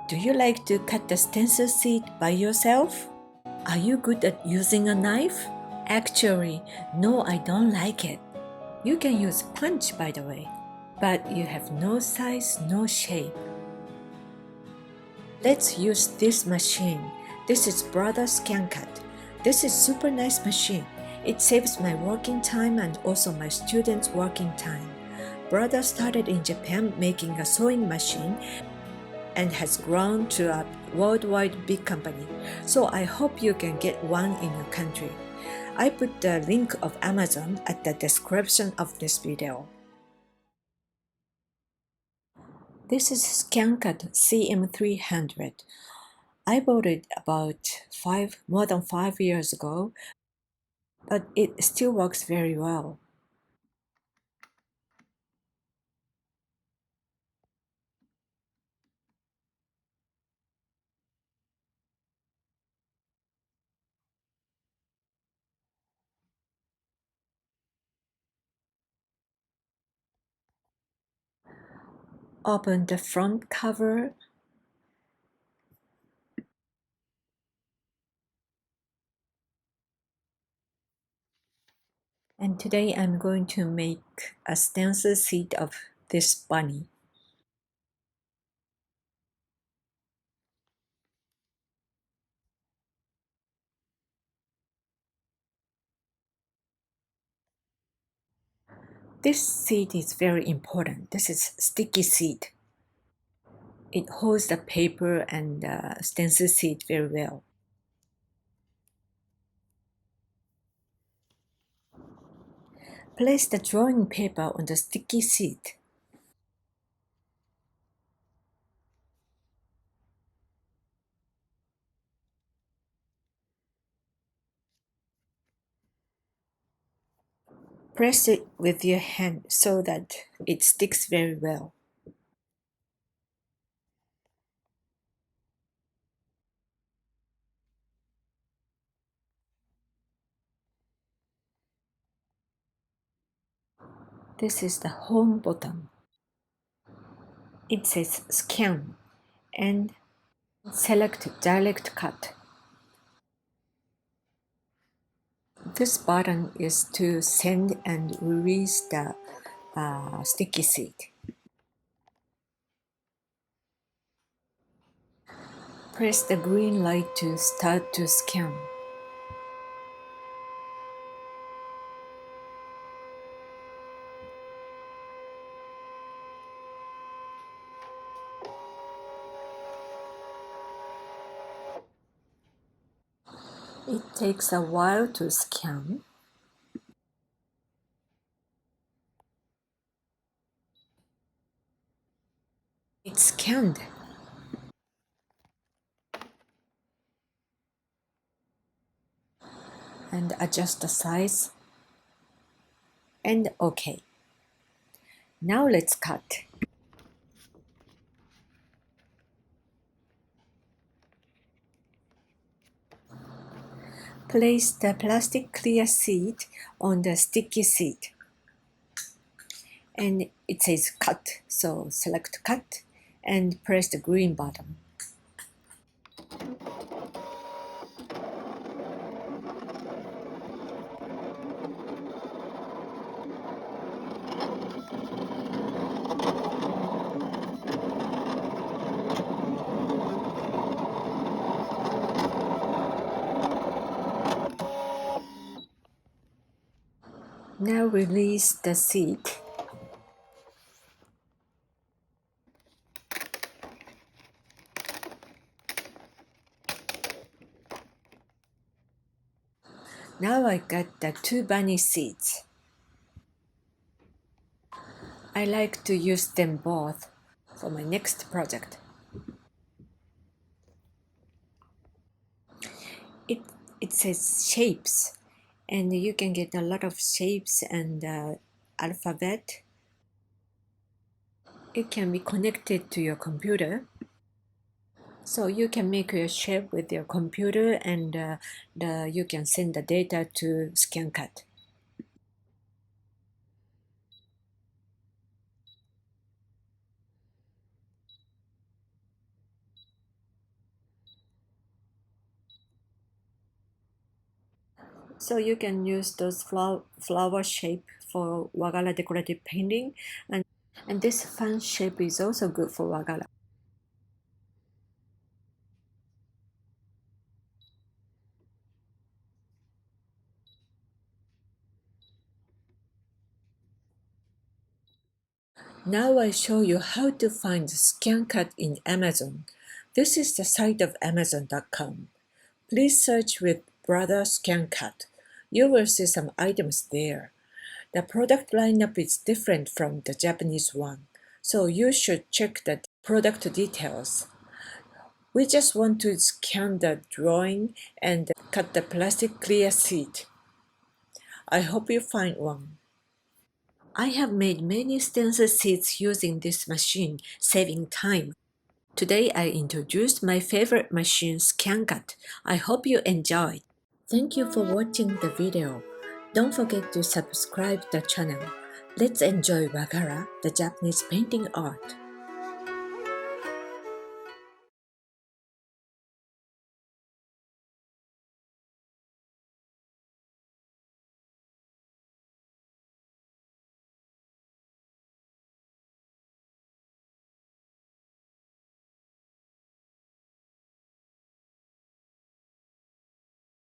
Do you like to cut the stencil seed by yourself? Are you good at using a knife? Actually, no, I don't like it. You can use punch, by the way, but you have no size, no shape. Let's use this machine. This is Brother Scancut. This is super nice machine. It saves my working time and also my students' working time. Brother started in Japan making a sewing machine and has grown to a worldwide big company. So I hope you can get one in your country. I put the link of Amazon at the description of this video. This is Scancut CM300. I bought it about more than 5 years ago, but it still works very well. Open the front cover. And today I'm going to make a stencil seed of this bunny. This seed is very important. This is sticky seed. It holds the paper and the stencil seed very well. Place the drawing paper on the sticky seed. Press it with your hand so that it sticks very well. This is the home button. It says scan and select direct cut. This button is to send and release the sticky seed. Press the green light to start to scan. It takes a while to scan. It's scanned. And adjust the size. And OK. Now let's cut. Place the plastic clear seed on the sticky seed. And it says cut, so select cut and press the green button. Now release the seed. Now I got the 2 bunny seeds. I like to use them both for my next project. It says shapes, and you can get a lot of shapes and alphabet. It can be connected to your computer. So you can make your shape with your computer and you can send the data to Scancut. So you can use those flower shape for Wagara decorative painting, and this fan shape is also good for Wagara. Now I show you how to find Scancut in Amazon. This is the site of Amazon.com. Please search with Brother Scancut. You will see some items there. The product lineup is different from the Japanese one, so you should check the product details. We just want to scan the drawing and cut the plastic clear sheet. I hope you find one. I have made many stencil sheets using this machine, saving time. Today I introduced my favorite machine, Scancut. I hope you enjoyed. Thank you for watching the video. Don't forget to subscribe the channel. Let's enjoy Wagara, the Japanese painting art.